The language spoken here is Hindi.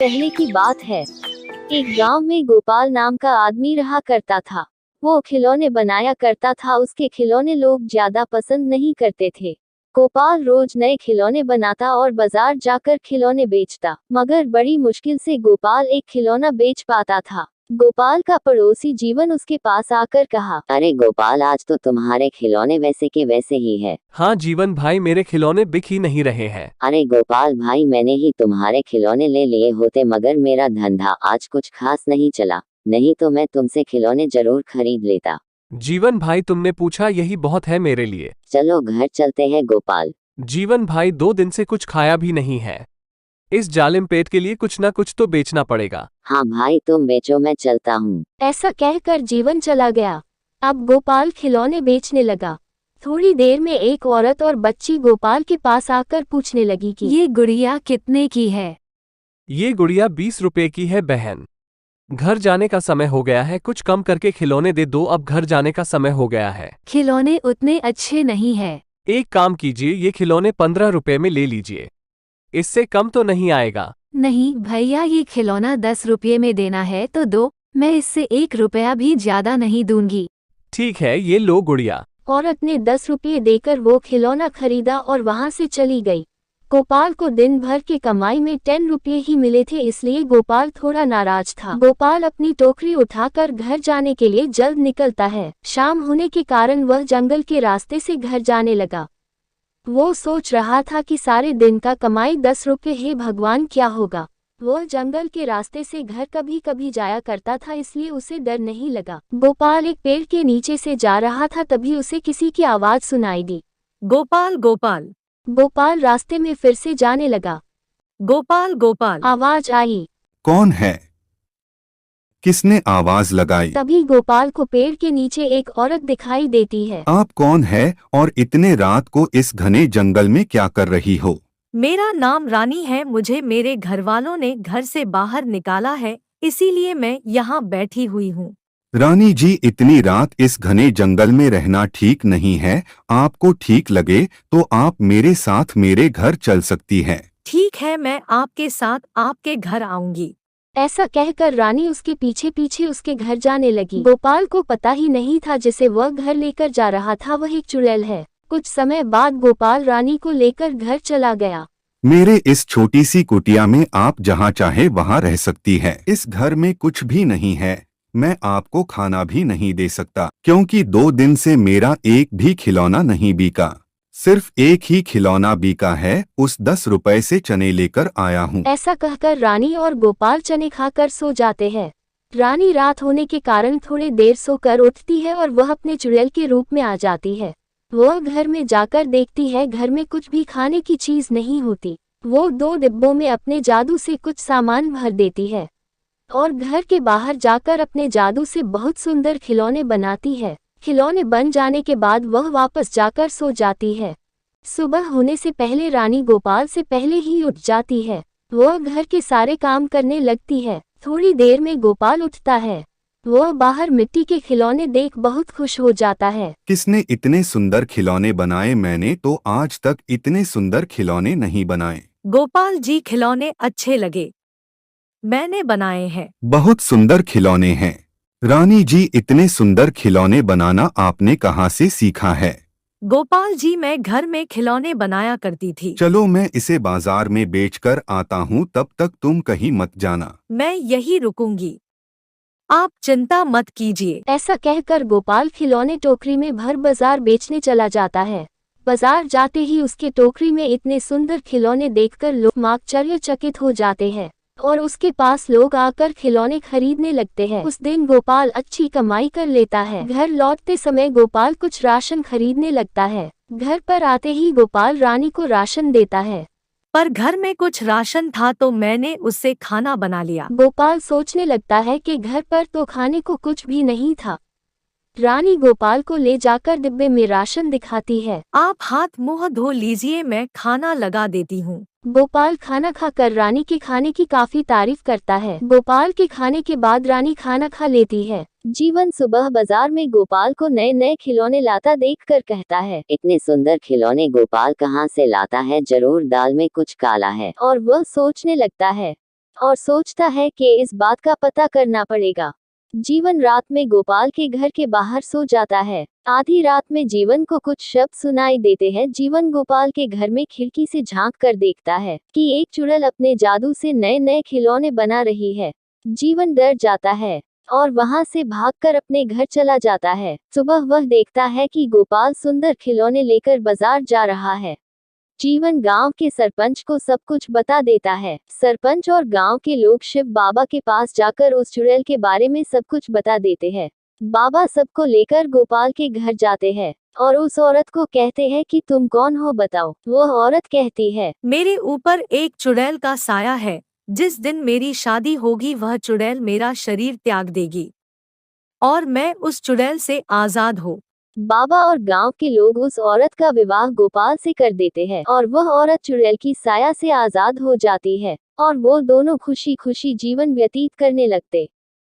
पहले की बात है। एक गांव में गोपाल नाम का आदमी रहा करता था। वो खिलौने बनाया करता था। उसके खिलौने लोग ज्यादा पसंद नहीं करते थे। गोपाल रोज नए खिलौने बनाता और बाजार जाकर खिलौने बेचता, मगर बड़ी मुश्किल से गोपाल एक खिलौना बेच पाता था। गोपाल का पड़ोसी जीवन उसके पास आकर कहा, अरे गोपाल, आज तो तुम्हारे खिलौने वैसे के वैसे ही है। हाँ जीवन भाई, मेरे खिलौने बिक ही नहीं रहे हैं। अरे गोपाल भाई, मैंने ही तुम्हारे खिलौने ले लिए होते, मगर मेरा धंधा आज कुछ खास नहीं चला, नहीं तो मैं तुमसे खिलौने जरूर खरीद लेता। जीवन भाई, तुमने पूछा यही बहुत है मेरे लिए। चलो घर चलते हैं गोपाल। जीवन भाई, 2 दिन से कुछ खाया भी नहीं है। इस जालिम पेट के लिए कुछ ना कुछ तो बेचना पड़ेगा। हाँ भाई, तुम बेचो, मैं चलता हूँ। ऐसा कहकर जीवन चला गया। अब गोपाल खिलौने बेचने लगा। थोड़ी देर में एक औरत और बच्ची गोपाल के पास आकर पूछने लगी कि ये गुड़िया कितने की है? ये गुड़िया 20 रुपए की है बहन। घर जाने का समय हो गया है, कुछ कम करके खिलौने दे दो, अब घर जाने का समय हो गया है। खिलौने उतने अच्छे नहीं है। एक काम कीजिए, ये खिलौने 15 रुपए में ले लीजिए, इससे कम तो नहीं आएगा। नहीं भैया, ये खिलौना 10 रुपये में देना है तो दो, मैं इससे 1 रुपया भी ज्यादा नहीं दूंगी। ठीक है, ये लो गुड़िया। औरत ने 10 रुपये देकर वो खिलौना खरीदा और वहां से चली गई। गोपाल को दिन भर की कमाई में 10 रुपये ही मिले थे, इसलिए गोपाल थोड़ा नाराज था। गोपाल अपनी टोकरी उठाकर घर जाने के लिए जल्द निकलता है। शाम होने के कारण वह जंगल के रास्ते से घर जाने लगा। वो सोच रहा था कि सारे दिन का कमाई 10 रुपये, हे भगवान, क्या होगा। वह जंगल के रास्ते से घर कभी कभी जाया करता था, इसलिए उसे डर नहीं लगा। गोपाल एक पेड़ के नीचे से जा रहा था, तभी उसे किसी की आवाज सुनाई दी। गोपाल गोपाल। गोपाल रास्ते में फिर से जाने लगा। गोपाल गोपाल। आवाज आई। कौन है? किसने आवाज लगाई? तभी गोपाल को पेड़ के नीचे एक औरत दिखाई देती है। आप कौन है और इतने रात को इस घने जंगल में क्या कर रही हो? मेरा नाम रानी है। मुझे मेरे घरवालों ने घर से बाहर निकाला है, इसीलिए मैं यहाँ बैठी हुई हूँ। रानी जी, इतनी रात इस घने जंगल में रहना ठीक नहीं है। आपको ठीक लगे तो आप मेरे साथ मेरे घर चल सकती हैं। ठीक है, मैं आपके साथ आपके घर आऊंगी। ऐसा कहकर रानी उसके पीछे पीछे उसके घर जाने लगी। गोपाल को पता ही नहीं था जिसे वह घर लेकर जा रहा था वह एक चुड़ैल है। कुछ समय बाद गोपाल रानी को लेकर घर चला गया। मेरे इस छोटी सी कुटिया में आप जहाँ चाहे वहाँ रह सकती हैं। इस घर में कुछ भी नहीं है। मैं आपको खाना भी नहीं दे सकता, क्योंकि 2 दिन से मेरा एक भी खिलौना नहीं बिका। सिर्फ एक ही खिलौना बिका है, उस 10 रुपए से चने लेकर आया हूँ। ऐसा कहकर रानी और गोपाल चने खाकर सो जाते हैं। रानी रात होने के कारण थोड़ी देर सोकर उठती है और वह अपने चुड़ैल के रूप में आ जाती है। वह घर में जाकर देखती है, घर में कुछ भी खाने की चीज नहीं होती। वो 2 डिब्बों में अपने जादू से कुछ सामान भर देती है और घर के बाहर जाकर अपने जादू से बहुत सुंदर खिलौने बनाती है। खिलौने बन जाने के बाद वह वापस जाकर सो जाती है। सुबह होने से पहले रानी गोपाल से पहले ही उठ जाती है। वह घर के सारे काम करने लगती है। थोड़ी देर में गोपाल उठता है। वह बाहर मिट्टी के खिलौने देख बहुत खुश हो जाता है। किसने इतने सुंदर खिलौने बनाए? मैंने तो आज तक इतने सुंदर खिलौने नहीं बनाए। गोपाल जी, खिलौने अच्छे लगे, मैंने बनाए हैं। बहुत सुंदर खिलौने हैं। रानी जी, इतने सुंदर खिलौने बनाना आपने कहाँ से सीखा है? गोपाल जी, मैं घर में खिलौने बनाया करती थी। चलो मैं इसे बाजार में बेचकर आता हूँ, तब तक तुम कहीं मत जाना। मैं यही रुकूंगी, आप चिंता मत कीजिए। ऐसा कहकर गोपाल खिलौने टोकरी में भर बाजार बेचने चला जाता है। बाजार जाते ही उसके टोकरी में इतने सुंदर खिलौने देखकर लोग आश्चर्यचकित हो जाते हैं और उसके पास लोग आकर खिलौने खरीदने लगते हैं। उस दिन गोपाल अच्छी कमाई कर लेता है। घर लौटते समय गोपाल कुछ राशन खरीदने लगता है। घर पर आते ही गोपाल रानी को राशन देता है। पर घर में कुछ राशन था तो मैंने उससे खाना बना लिया। गोपाल सोचने लगता है कि घर पर तो खाने को कुछ भी नहीं था। रानी गोपाल को ले जाकर डिब्बे में राशन दिखाती है। आप हाथ मुंह धो लीजिए, मैं खाना लगा देती हूँ। गोपाल खाना खाकर रानी के खाने की काफी तारीफ करता है। गोपाल के खाने के बाद रानी खाना खा लेती है। जीवन सुबह बाजार में गोपाल को नए नए खिलौने लाता देखकर कहता है, इतने सुंदर खिलौने गोपाल कहाँ से लाता है, जरूर दाल में कुछ काला है। और वह सोचने लगता है और सोचता है कि इस बात का पता करना पड़ेगा। जीवन रात में गोपाल के घर के बाहर सो जाता है। आधी रात में जीवन को कुछ शब्द सुनाई देते हैं। जीवन गोपाल के घर में खिड़की से झांक कर देखता है कि एक चुड़ैल अपने जादू से नए नए खिलौने बना रही है। जीवन डर जाता है और वहां से भागकर अपने घर चला जाता है। सुबह वह देखता है कि गोपाल सुंदर खिलौने लेकर बाजार जा रहा है। जीवन गांव के सरपंच को सब कुछ बता देता है। सरपंच और गांव के लोग शिव बाबा के पास जाकर उस चुड़ैल के बारे में सब कुछ बता देते हैं। बाबा सबको लेकर गोपाल के घर जाते हैं और उस औरत को कहते हैं कि तुम कौन हो बताओ। वह औरत कहती है, मेरे ऊपर एक चुड़ैल का साया है। जिस दिन मेरी शादी होगी वह चुड़ैल मेरा शरीर त्याग देगी और मैं उस चुड़ैल से आजाद हो। बाबा और गांव के लोग उस औरत का विवाह गोपाल से कर देते हैं और वह औरत चुड़ैल की साया से आजाद हो जाती है और वो दोनों खुशी खुशी जीवन व्यतीत करने लगते।